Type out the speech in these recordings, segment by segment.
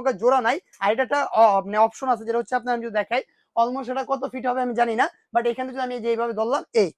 প্রকার জোড়া নাই। আর এটা একটা মানে অপশন আছে যেটা হচ্ছে আপনার আমি যদি দেখাই অলমোস্ট এটা কত ফিট হবে আমি জানি না, বাট এখানে যদি আমি যেভাবে ধরলাম এই,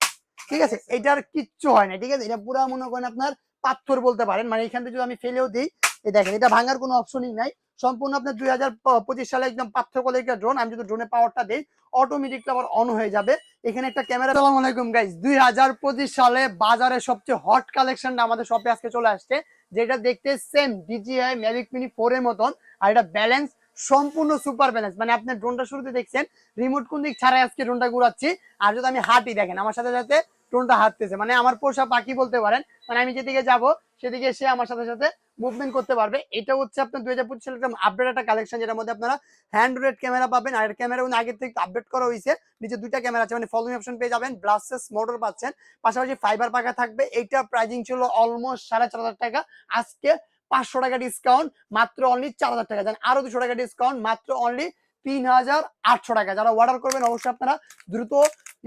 ঠিক আছে, এটার কিচ্ছু হয় না, ঠিক আছে, এটা পুরো মনে করেন আপনার পাথর বলতে পারেন, মানে এখান থেকে যদি আমি ফেলেও দিই, এই দেখেন এটা ভাঙার কোনো অপশনই নাই। সম্পূর্ণ আপনার 2025 সালে একদম পাথর কোয়ালিটির একটা ড্রোন। আমি যদি ড্রোনের পাওয়ারটা দিই অটোমেটিকলি আবার অন হয়ে যাবে। এখানে একটা ক্যামেরা। আসসালামু আলাইকুম গাইস, 2025 সালে বাজারে সবচেয়ে হট কালেকশনটা আমাদের শপে আজকে চলে আসছে, যেটা দেখতে সেম DJI Mavic Mini 4 এর মতন। আর এটা ব্যালেন্স সম্পূর্ণ সুপার ব্যালেন্স, মানে আপনি ড্রোনটা শুরুতে দেখছেন রিমোট কোন দিক ছাড়াই আজকে ড্রোনটা ঘুরাচ্ছি। আর যদি আমি হাঁটি দেখেন আমার সাথে সাথে ড্রোনটা হাঁটতেছে, মানে আমার পোষা পাখি বলতে পারেন, মানে আমি যেদিকে যাব সেদিকে সে আমার সাথে সাথে মুভমেন্ট করতে পারবে। এটা হচ্ছে আপনার 2025 সালের আপডেট একটা কালেকশন, যেটার মধ্যে আপনারা হ্যান্ড রেড ক্যামেরা পাবেন। আর ক্যামেরা আগের থেকে আপডেট করা হয়েছে, নিচে দুইটা ক্যামেরা আছে, মানে ফলোইং অপশন পেয়ে যাবেন, ব্লাস্টেস মোটর পাচ্ছেন, পাশাপাশি ফাইবার পাখা থাকবে। এইটা প্রাইজিং ছিল অলমোস্ট 4,500 টাকা, আজকে 500 টাকা ডিসকাউন্ট, মাত্র অনলি 4,000 টাকা। দেন আরো 200 টাকা ডিসকাউন্ট, মাত্র অনলি 3,800 টাকা। যারা অর্ডার করবেন অবশ্যই আপনারা দ্রুত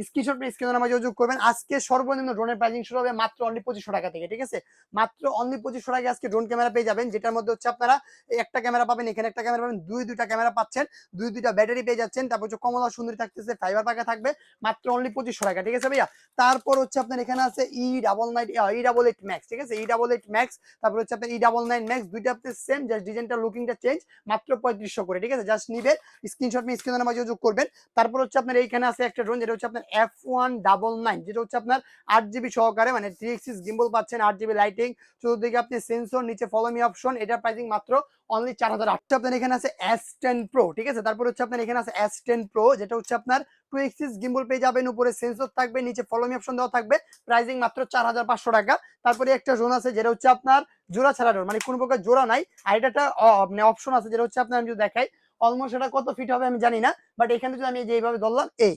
স্ক্রিনশট নিয়ে স্ক্রিনে নাম্বার যোগাযোগ করবেন। আজকে সর্বনিম্ন ড্রোনের প্রাইসিং শুরু হবে মাত্র অনলি 2500 টাকা থেকে, ঠিক আছে, মাত্র অনলি 2500 টাকা আজকে ড্রোন ক্যামেরা পেয়ে যাবেন, যেটার মধ্যে হচ্ছে আপনারা একটা ক্যামেরা পাবেন, এখানে একটা ক্যামেরা পাবেন, দুইটা ক্যামেরা পাচ্ছেন, দুইটা ব্যাটারি পেয়ে যাচ্ছেন, তারপর হচ্ছে কমলা সুন্দরী থাকতেছে, ফাইবার পাখা থাকবে, মাত্র অনলি 2500 টাকা, ঠিক আছে ভাইয়া। তারপর হচ্ছে আপনার এখানে আছে E88 ম্যাক্স, ঠিক আছে, E88 ম্যাক্স, তারপর হচ্ছে আপনার E99 ম্যাক্স, দুইটা আপনার সেম, জাস্ট ডিজাইনটা লুকিংটা চেঞ্জ, মাত্র 3500 করে, ঠিক আছে, জাস্ট নিবে স্ক্রিনশট নিয়ে স্ক্রিনে নাম্বার যোগাযোগ করবেন। তারপর হচ্ছে আপনার এইখানে আছে একটা ড্রোন, যেটা হচ্ছে আপনার F199, যেটা হচ্ছে আপনার 8GB সহকারে, মানে 3 এক্সিস গিম্বল পাচ্ছেন, 8GB লাইটিং, চতুর্দিকে আপনি সেন্সর, নিচে ফলো মি অপশন। এটার প্রাইসিং মাত্র অনলি 4,800। আপনার এখানে আছে S10 Pro, ঠিক আছে, তারপর হচ্ছে আপনার এখানে আছে S10 Pro, যেটা হচ্ছে আপনার 2 এক্সিস গিম্বল পেয়ে যাবেন, উপরে সেন্সর থাকবে, নিচে ফলো মি অপশন দেওয়া থাকবে, প্রাইসিং মাত্র 4,500 টাকা। তারপরে একটা ড্রোন আছে যেটা হচ্ছে আপনার জোড়া ছাড়া ড্রোন, মানে কোনো প্রকার জোড়া নাই। আর এটা একটা মানে অপশন আছে যেটা হচ্ছে আপনার আমি যদি দেখাই অলমোস্ট এটা কত ফিট হবে আমি জানি না, বাট এখানে যদি আমি যেভাবে ধরলাম এই,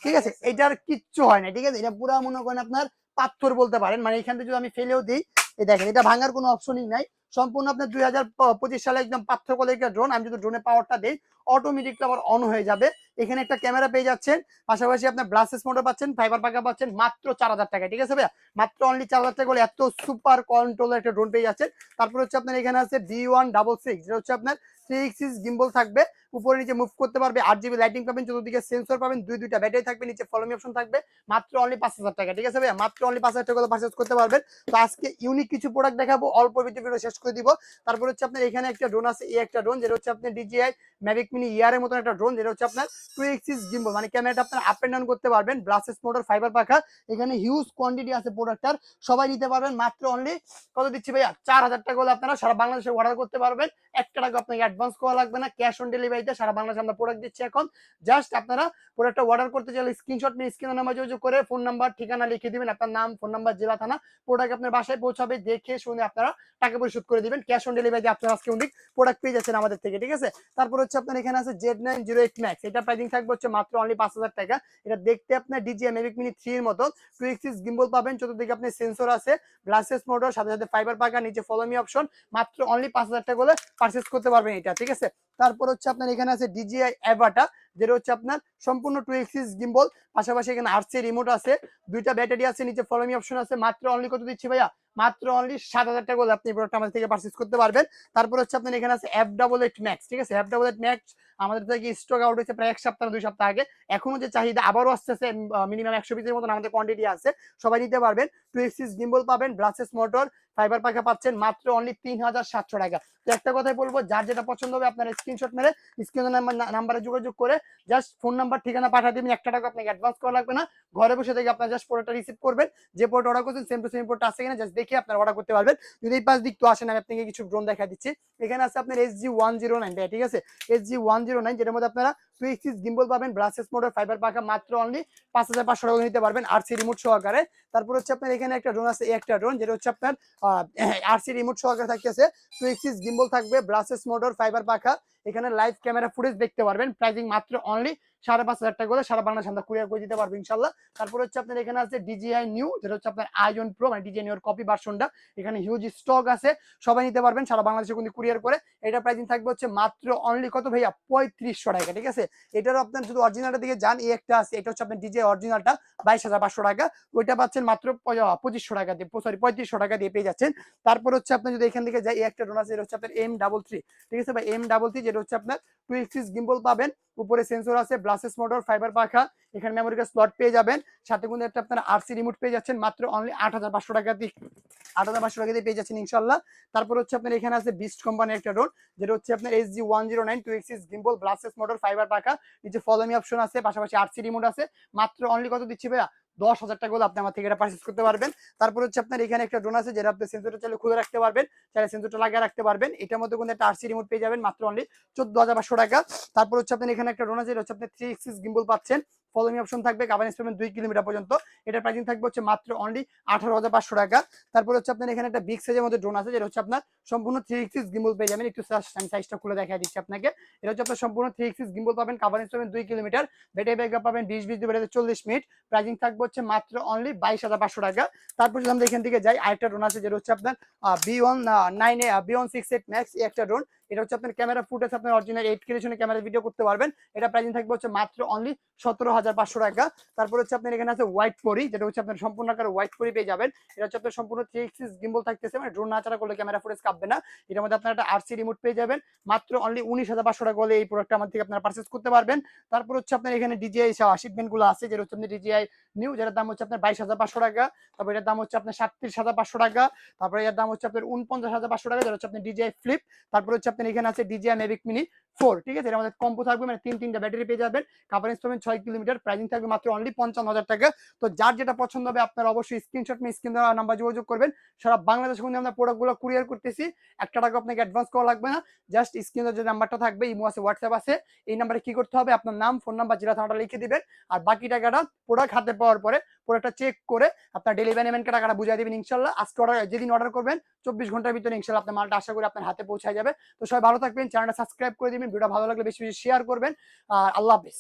ঠিক আছে, এটার কিচ্ছু হয় না, ঠিক আছে, এটা পুরো মনে করেন আপনার পাথর বলতে পারেন, মানে এখান থেকে যদি আমি ফেলেও দিই, এই দেখেন এটা ভাঙার কোনো অপশনই নাই। সম্পূর্ণ আপনার 2025 সালে একদম পাথর কোয়ালিটির ড্রোন। আমি যদি ড্রোনের পাওয়ারটা দিই অটোমেটিকলি আবার অন হয়ে যাবে। এখানে একটা ক্যামেরা পেয়ে যাচ্ছেন, পাশাপাশি আপনার ব্লাস্টেস মোটর পাচ্ছেন, ফাইবার পাখা পাচ্ছেন, মাত্র 4,000 টাকা, ঠিক আছে ভাইয়া, মাত্র অনলি 4,000 টাকা বলে এত সুপার কন্ট্রোলার একটা ড্রোন পেয়ে যাচ্ছেন। তারপর হচ্ছে আপনার এখানে আছে B166, যেটা হচ্ছে আপনার 3 এক্সিস গিম্বল থাকবে, উপরে নিচে মুভ করতে পারবে, 8GB লাইটিং পাবেন, চতুর্দিকে সেন্সর পাবেন, দুইটা ব্যাটারি থাকবে, নিচে ফলো মি অপশন থাকবে, মাত্র অনলি 5,000 টাকা, ঠিক আছে ভাইয়া, মাত্র অনলি 5,000 টাকা পারচেজ করতে পারবেন। তো আজকে ইউনিক কিছু প্রোডাক্ট দেখাবো, অল্প ভিডিও শেষ করে দিব। তারপর হচ্ছে আপনার এখানে একটা ড্রোন আছে, এই একটা ড্রোন, যেটা হচ্ছে আপনার DJI Mavic Mini ER এর মতন একটা ড্রোন, যেটা হচ্ছে আপনার 2 এক্সিস গিম্বল, মানে ক্যামেরাটা আপনার আপ এন্ড ডাউন করতে পারবেন, ব্লাস্টেস মোটর, ফাইবার পাখা, এখানে হিউজ কোয়ান্টিটি আছে প্রোডাক্টটার, সবাই নিতে পারবেন। মাত্র অনলি কত দিচ্ছি ভাইয়া, 4,000 টাকা হলে আপনারা সারা বাংলাদেশে অর্ডার করতে পারবেন। 1 টাকা আপনাকে অ্যাডভান্স করা লাগবে না, ক্যাশ অন ডেলিভারিতে সারা বাংলাদেশে আমরা প্রোডাক্ট দিচ্ছি এখন। জাস্ট আপনারা প্রোডাক্টটা অর্ডার করতে চাইলে স্ক্রিনশট নিয়ে স্ক্রিনের নাম্বার যোগাযোগ করে ফোন নাম্বার ঠিকানা লিখে দিবেন, আপনার নাম, ফোন নাম্বার, জেলা, থানা, প্রোডাক্ট আপনার বাসায় পৌঁছাবে, দেখে শুনে আপনারা টাকা পরিশোধ করে দিবেন। ক্যাশ অন ডেলিভারি আপনারা আজকে অনেক প্রোডাক্ট পেয়ে যাচ্ছেন আমাদের থেকে, ঠিক আছে। তারপর হচ্ছে আপনার এখানে আছে Z908 Max, এটা প্রাইসিং থাকবে হচ্ছে মাত্র অনলি 5,000 টাকা। এটা দেখতে আপনার DJI Mavic Mini 3 এর মতো, 2 এক্সিস গিম্বল পাবেন, চতুর্দিকে আপনার সেন্সর আছে, ব্লাস্টেস মোটর, সাথে সাথে ফাইবার পাখা, নিচে ফলো মি অপশন, মাত্র অনলি 5,000 টাকা করে পারচেজ করতে পারবেন এটা, ঠিক আছে। তারপর হচ্ছে আপনার এখানে আছে DJI Avata, যেটা হচ্ছে আপনার সম্পূর্ণ 2 এক্সিস গিম্বল, পাশাপাশি এখানে RC রিমোট আছে, দুইটা ব্যাটারি আছে, নিচে ফলো মি অপশন আছে, মাত্র অনলি কত দিচ্ছি ভাইয়া, মাত্র অনলি 7,000 টাকা করে আপনি প্রোডাক্ট আমাদের থেকে পারচেজ করতে পারবেন। তারপর হচ্ছে আপনার এখানে আছে F88 Max, ঠিক আছে, F88 Max আমাদের থেকে স্টক আউট হয়েছে প্রায় 1 সপ্তাহ 2 সপ্তাহ আগে, এখনো যে চাহিদা আবারও আসতেছে, মিনিমাম 100 পিসের মতন আমাদের কোয়ান্টিটি আছে, সবাই নিতে পারবেন। 2 এক্সিস গিম্বল পাবেন, ব্লাস্টেস মোটর, ফাইবার পাখা পাচ্ছেন, মাত্র অনলি 3,700 টাকা। তো একটা কথাই বলবো, যার যেটা পছন্দ হবে আপনারা স্ক্রিনশট মেরে স্ক্রিনের নাম্বারে যোগাযোগ করে জাস্ট ফোন নাম্বার ঠিকানা পাঠিয়ে দিবেন, 1 টাকা আপনাকে অ্যাডভান্স করা লাগবে না, ঘরে বসে থেকে আপনারা জাস্ট প্রোডাক্টটা রিসিভ করবেন, যে প্রোডাক্ট অর্ডার করছেন সেম টু সেম প্রোডাক্ট আছে কিনা জাস্ট দেখে আপনারা অর্ডার করতে পারবেন। যদি এই পাশ দিক তো আসেন, আমি আপনাকে কিছু ড্রোন দেখা দিচ্ছি। এখানে আছে আপনার SG109, ঠিক আছে, SG109, যেটার মধ্যে আপনারা 2 এক্সিস গিম্বল পাবেন, ব্লাস্টেস মোটর, ফাইবার পাখা, মাত্র অনলি 5,500 টাকা নিতে পারবেন RC রিমোট সহকারে। তারপর হচ্ছে আপনার এখানে একটা ড্রোন আছে, একটা ড্রোন, যেটা হচ্ছে আপনার RC রিমোট সহকারে থাকতেছে, 2 এক্সিস গিম্বল থাকবে, ব্লাস্টেস মোটর, ফাইবার পাখা, এখানে লাইভ ক্যামেরা ফুটেজ দেখতে পারবেন, প্রাইসিং মাত্র অনলি 5,500 টাকা করে সারা বাংলাদেশ আমরা কুরিয়ার করে দিতে পারবো ইনশাল্লাহ। তারপর হচ্ছে আপনার এখানে আছে ডিজিআই নিউ, যেটা হচ্ছে আপনার আইজন প্রো, মানে ডিজিআই নিউর কপি ভার্সনটা। এখানে হিউজ স্টক আছে, সবাই নিতে পারবেন সারা বাংলাদেশে কিন্তু কুরিয়ার করে। এটা প্রাইসিং থাকবে হচ্ছে মাত্র অনলি কত ভাইয়া, 3500 টাকা। ঠিক আছে, এটারও আপনার যদি অরিজিনালটা দিকে যান, এই একটা আছে, এটা হচ্ছে আপনার ডিজিআই অরিজিনালটা 22,500 টাকা, ওইটা পাচ্ছেন মাত্র 2500 টাকা দিয়ে, সরি 3500 টাকা দিয়ে পেয়ে যাচ্ছেন। তারপর হচ্ছে আপনার যদি এখান থেকে যাই, এই একটা ড্রোন আছে, এটা হচ্ছে আপনার M33। ঠিক আছে ভাই, M33, যেটা হচ্ছে আপনার 2 এক্সিস গিম্বল পাবেন, উপরে সেন্সর আছে, ব্লাসেস মোটর, ফাইবার পাখা, এখানে মেমোরি কার্ড স্লট পেয়ে যাবেন, সাথে কিন্তু একটা আপনার আরসি রিমোট পেয়ে যাচ্ছেন মাত্র অনলি 8,500 টাকা দিয়ে, 8,500 টাকা দিয়ে পেয়ে যাচ্ছেন ইনশাল্লাহ। তারপর হচ্ছে আপনার এখানে আছে বিস্ট কোম্পানির একটা ড্রোন, যেটা হচ্ছে আপনার SG-109 2 axis gimbal, brushless motor, fibre পাখা, নিচে ফলো মি অপশন আছে, পাশাপাশি আরসি রিমোট আছে, মাত্র অনলি কত দিচ্ছি ভাইয়া, 10,000 টাকা হলে আপনি আমার থেকে এটা পারচেজ করতে পারবেন। তারপর হচ্ছে আপনার এখানে একটা ড্রোন আছে, যেটা আপনি সেন্সরটা চাইলে খুলে রাখতে পারবেন, চাইলে সেন্সরটা লাগিয়ে রাখতে পারবেন, এটার মধ্যে কিন্তু একটা আরসি রিমোট পেয়ে যাবেন মাত্র অনলি 14,500 টাকা। তারপর হচ্ছে আপনার এখানে একটা ড্রোন আছে, যেটা হচ্ছে আপনি 3 এক্সিস গিম্বল পাচ্ছেন, ফলোমি অপশন থাকবে, কাভারেজ পাবেন 2 কিলোমিটার পর্যন্ত, এটার প্রাইসিং থাকবে হচ্ছে মাত্র অনলি 18,500 টাকা। তারপর হচ্ছে আপনার এখানে একটা বিগ সাইজের মধ্যে ড্রোন আছে, যেটা হচ্ছে আপনার সম্পূর্ণ 3 এক্সিস গিম্বল পেয়ে যাবেন, একটু আমি সাইজটা খুলে দেখা দিচ্ছি আপনাকে। এটা হচ্ছে আপনার সম্পূর্ণ 3 এক্সিস গিম্বল পাবেন, কাভারেজ পাবেন 2 কিলোমিটার, ব্যাটারি ব্যাকআপ পাবেন 20 ব্যাটারিতে 40 মিনিট, প্রাইসিং থাকবে হচ্ছে মাত্র অনলি 22,500 টাকা। তারপর যদি আমরা এখান থেকে যাই, আরেকটা ড্রোন আছে, যেটা হচ্ছে আপনার B168 ম্যাক্স, একটা ড্রোন, এটা হচ্ছে আপনার ক্যামেরা ফুটেজ আপনার অরিজিনাল 8K রেজোলিউশনে ক্যামেরা ভিডিও করতে পারবেন, এটা প্রাইসিং থাকবে হচ্ছে মাত্র অনলি 17,500 টাকা। তারপর হচ্ছে আপনার এখানে আছে হোয়াইট পরি, যেটা হচ্ছে আপনার সম্পূর্ণ আকারে হোয়াইট পরি পেয়ে যাবেন, এটা হচ্ছে আপনার সম্পূর্ণ 3 এক্সিস গিম্বল থাকতেছে, মানে ড্রোন নাচাড়া করলে ক্যামেরা ফুটেজ কাঁপবে না। এটার মধ্যে আপনার একটা আরসি রিমোট পেয়ে যাবেন, মাত্র অনলি 19,500 টাকা হলে এই প্রোডাক্টটা আমার থেকে আপনারা পারচেজ করতে পারবেন। তারপর হচ্ছে আপনার এখানে ডিজিআই শিপমেন্ট গুলো আছে, যেটা হচ্ছে আপনার ডিজিআই নিউ, যেটার দাম হচ্ছে আপনার 22,500 টাকা, তারপর এটার দাম হচ্ছে আপনার 37,500 টাকা, তারপরে এর দাম হচ্ছে আপনার 49,500 টাকা, যেটা হচ্ছে আপনার ডিজিআই ফ্লিপ। তারপর হচ্ছে আপনার এখানে আছে ডিজিআই মেভিক মিনি 4। ঠিক আছে, এর মধ্যে কম্বো থাকবে, মানে তিনটা ব্যাটারি পেয়ে যাবেন, কাভারেজ পাবেন 6 কিলোমিটার, প্রাইসিং থাকবে মাত্র অনলি 55,000 টাকা। তো যার যেটা পছন্দ হবে আপনারা অবশ্যই স্ক্রিনশট নিয়ে স্ক্রিন দেওয়া নাম্বার যোগাযোগ করবেন। সারা বাংলাদেশে কিন্তু আমরা প্রোডাক্টগুলো কুরিয়ার করতেছি, একটা টাকা আপনাকে অ্যাডভান্স করা লাগবে না, জাস্ট স্ক্রিনে যে নাম্বারটা থাকবে, ইমো আছে, হোয়াটসঅ্যাপ আছে, এই নাম্বারে কি করতে হবে, আপনার নাম, ফোন নাম্বার, জেলা, থানাটা লিখে দিবেন, আর বাকি টাকাটা প্রোডাক্ট হাতে পাওয়ার পরে প্রোডাক্টটা চেক করে আপনার ডেলিভারি ম্যানকে টাকাটা বুঝিয়ে দিবেন ইনশাল্লাহ। আজকে অর্ডার, যেদিন অর্ডার করবেন 24 ঘন্টার ভিতরে ইনশাল্লাহ আপনার মালটা আশা করি আপনার হাতে পৌঁছায় যাবে। তো সবাই ভালো থাকবেন, চ্যানেলটা সাবস্ক্রাইব করে দিবেন, ভিডিও ভালো লাগলে বেশি বেশি শেয়ার করবেন, আর আল্লাহ হাফেজ।